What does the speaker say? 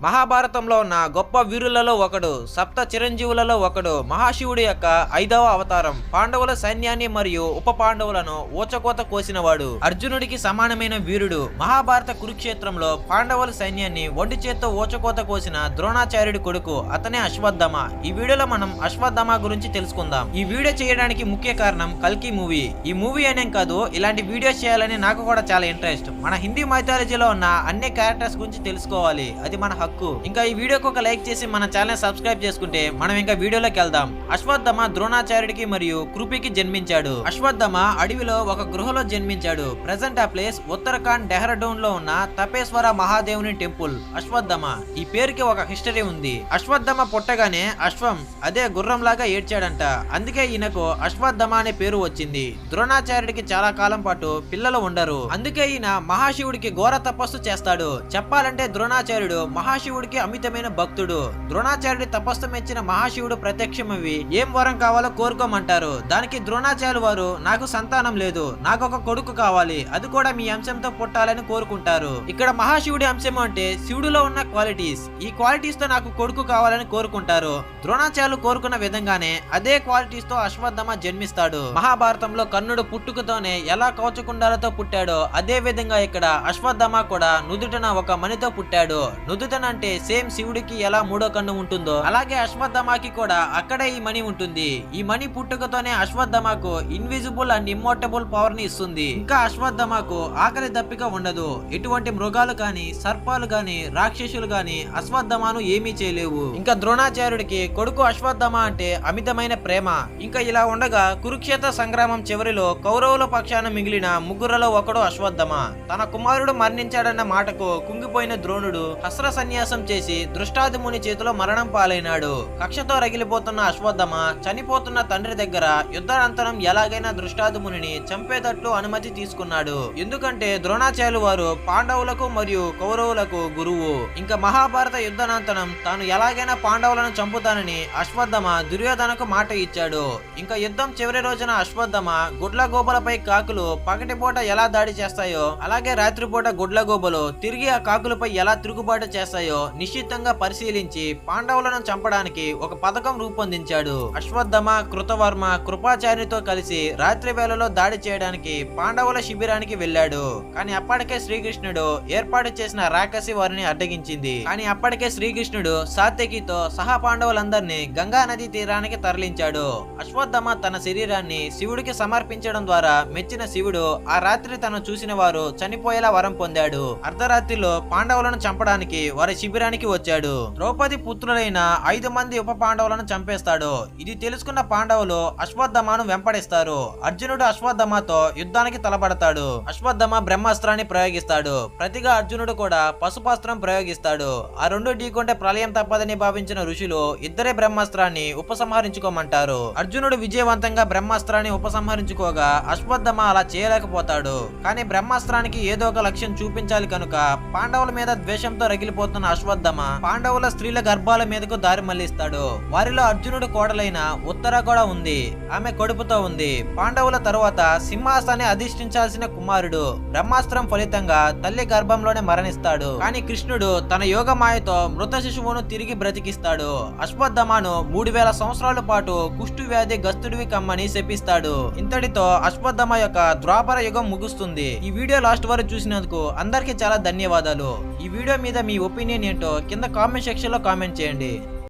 మహాభారతంలో ఉన్న గొప్ప వీరులలో ఒకడు, సప్త చిరంజీవులలో ఒకడు, మహాశివుడి యొక్క 5వ అవతారం, పాండవుల సైన్యాన్ని మరియు ఉప పాండవులను ఊచకోత కోసినవాడు, అర్జునుడికి సమానమైన వీరుడు. మహాభారత కురుక్షేత్రంలో పాండవుల సైన్యాన్ని ఒంటి చేత్తో ఊచకోత కోసిన ద్రోణాచార్యుడి కొడుకు, అతనే అశ్వత్థామ. ఈ వీడియోలో మనం అశ్వత్థామ గురించి తెలుసుకుందాం. ఈ వీడియో చేయడానికి ముఖ్య కారణం కల్కి మూవీ. ఈ మూవీ అనేం కాదు, ఇలాంటి వీడియోస్ చేయాలని నాకు కూడా చాలా ఇంట్రెస్ట్. మన హిందీ మైథాలజీలో ఉన్న అన్ని క్యారెక్టర్స్ గురించి తెలుసుకోవాలి, అది మన హక్కు. ఇంకా ఈ వీడియోకి ఒక లైక్ చేసి మన ఛానల్ సబ్స్క్రైబ్ చేసుకుంటే మనం ఇంకా వీడియోలోకి వెళ్దాం. అశ్వత్థామ ద్రోణాచార్యుడికి మరియు కృపికి జన్మించాడు. అశ్వత్థామ అడవిలో ఒక గృహలో జన్మించాడు. ప్రెసెంట్ ఆ ప్లేస్ ఉత్తరాఖండ్ డెహ్రాడూన్ లో ఉన్న తపేశ్వర మహాదేవుని టెంపుల్. అశ్వత్థామ ఈ పేరుకి ఒక హిస్టరీ ఉంది. అశ్వత్థామ పుట్టగానే అశ్వం అదే గుర్రం లాగా ఏడ్చాడంట, అందుకే ఈయనకు అశ్వత్థామ అనే పేరు వచ్చింది. ద్రోణాచార్యుడికి చాలా కాలం పాటు పిల్లలు ఉండరు, అందుకే ఈయన మహాశివుడికి ఘోర తపస్సు చేస్తాడు. చెప్పాలంటే ద్రోణాచార్యుడు మహాశివుడికి అమితమైన భక్తుడు. ద్రోణాచార్యుడి తపస్సు మెచ్చిన మహాశివుడు ప్రత్యక్షమవి ఏం వరం కావాలో కోరుకోమంటారు. దానికి ద్రోణాచార్యులు వారు, నాకు సంతానం లేదు, నాకు ఒక కొడుకు కావాలి, అది కూడా మీ అంశంతో పుట్టాలని కోరుకుంటారు. ఇక్కడ మహాశివుడి అంశం అంటే శివుడిలో ఉన్న క్వాలిటీస్. ఈ క్వాలిటీస్ తో నాకు కొడుకు కావాలని కోరుకుంటారు. ద్రోణాచార్యులు కోరుకున్న విధంగానే అదే క్వాలిటీస్ తో అశ్వత్థామ జన్మిస్తాడు. మహాభారతంలో కర్ణుడు పుట్టుకతోనే ఎలా కవచకుండాలతో పుట్టాడో అదే విధంగా ఇక్కడ అశ్వత్థామ కూడా నుదుటన ఒక మణితో పుట్టాడు. నుదుటన అంటే సేమ్ శివుడికి ఎలా మూడో కన్ను ఉంటుందో అలాగే అశ్వత్థామకి కూడా అక్కడే ఈ మణి ఉంటుంది. ఈ మణి పుట్టుకతోనే అశ్వత్థామకు ఇన్విజిబుల్ అండ్ ఇమ్మోర్టబుల్ పవర్ ని ఇస్తుంది. ఇంకా అశ్వత్థామకు ఆకలి దప్పిక ఉండదు. ఎటువంటి మృగాలు గాని, సర్పాలు గాని, రాక్షసులు గాని అశ్వత్థామను ఏమీ చేయలేవు. ఇంకా ద్రోణాచార్యుడికి కొడుకు అశ్వత్థామ అంటే అమితమైన ప్రేమ. ఇంకా ఇలా ఉండగా కురుక్షేత్ర సంగ్రామం చివరిలో కౌరవుల పక్షాన మిగిలిన ముగ్గురులో ఒకడు అశ్వత్థామ. తన కుమారుడు మరణించాడన్న మాటకు కుంగిపోయిన ద్రోణుడు అస్త్ర సన్యాసం చేసి దృష్టాదిముని చేతిలో మరణం పాలైనాడు. కక్షతో రగిలిపోతున్న అశ్వత్థామ చనిపోతున్న తండ్రి దగ్గర యుద్ధానంతరం ఎలాగైనా దృష్టాదిముని చంపేటట్లు అనుమతి తీసుకున్నాడు. ఎందుకంటే ద్రోణాచార్యులు వారు పాండవులకు మరియు కౌరవులకు గురువు. ఇంకా మహాభారత యుద్ధానంతరం తాను ఎలాగైనా పాండవులను చంపుతానని అశ్వత్థామ దుర్యోధనకు మాట ఇచ్చాడు. ఇంకా యుద్ధం చివరి రోజున అశ్వత్థామ గుడ్లగోబలపై కాకులు పగటిపూట ఎలా దాడి చేస్తాయో అలాగే రాత్రిపూట గుడ్లగోబలు తిరిగి ఆ కాకులపై ఎలా తిరుగుబాటు చేస్తాయో నిశ్చితంగా పరిశీలించి పాండవులను చంపడానికి ఒక పథకం రూపొందించాడు. అశ్వత్థామ కృతవర్మ కృపాచార్యునితో కలిసి రాత్రి వేళలో దాడి చేయడానికి పాండవుల శిబిరానికి వెళ్ళాడు. కానీ అప్పటికే శ్రీకృష్ణుడు ఏర్పాటు చేసిన రాక్షసి వారిని అడ్డగించింది. కానీ అప్పటికే శ్రీకృష్ణుడు సాత్యకితో సహా పాండవులందరినీ గంగా నది తీరానికి తరలించాడు. అశ్వత్థామ తన శరీరాన్ని శివుడికి సమర్పించడం ద్వారా మెచ్చిన శివుడు ఆ రాత్రి తను చూసిన వారు చనిపోయేలా వరం పొందాడు. అర్ధరాత్రిలో పాండవులను చంపడానికి వారి శిబిరానికి వచ్చాడు. ద్రౌపది పుత్రులైన 5 మంది ఉప పాండవులను చంపేస్తాడు. ఇది తెలుసుకున్న పాండవులు అశ్వత్థామను వెంపడిస్తారు. అర్జునుడు అశ్వత్థామతో యుద్ధానికి తలపడతాడు. అశ్వత్థామ బ్రహ్మాస్త్రాన్ని ప్రయోగిస్తాడు. ప్రతిగా అర్జునుడు కూడా పశుపాస్త్రం ప్రయోగిస్తాడు. ఆ రెండు ఢీకొంటే ప్రళయం తప్పదని భావించిన ఋషులు ఇద్దరే బ్రహ్మాస్త్రాన్ని ఉపసంహరించుకోమంటారు. అర్జునుడు విజయవంతంగా బ్రహ్మాస్త్రాన్ని ఉపసంహరించుకోగా అశ్వత్థామ అలా చేయలేకపోతాడు. కానీ బ్రహ్మాస్త్రానికి ఏదో ఒక లక్ష్యం చూపించాలి కనుక పాండవుల మీద ద్వేషంతో రగిలిపోతున్న అశ్వత్థామ పాండవుల స్త్రీల గర్భాల మీదకు దారి మళ్లిస్తాడు. వారిలో అర్జునుడు కోడలైన ఉత్తర కూడా ఉంది. ఆమె కడుపుతో ఉంది. పాండవుల తరువాత సింహాసనాన్ని అధిష్ఠించాల్సిన కుమారుడు బ్రహ్మాస్త్రం ఫలితంగా తల్లి గర్భంలోనే మరణిస్తాడు. కానీ కృష్ణుడు తన యోగ మాయతో మృత శిశువును తిరిగి బ్రతికిస్తాడు. అశ్వత్థామను 3000 సంవత్సరాల పాటు కుష్టు వ్యాధి గస్తుడివి కమ్మని శపిస్తాడు. ఇంతటితో అశ్వత్థామ యొక్క ద్వాపర యుగం ముగుస్తుంది. ఈ వీడియో లాస్ట్ వరకు చూసినందుకు అందరికీ చాలా ధన్యవాదాలు. ఈ వీడియో మీద మీ ఒపీనియన్ ఏంటో కింద కామెంట్ సెక్షన్ లో కామెంట్ చేయండి.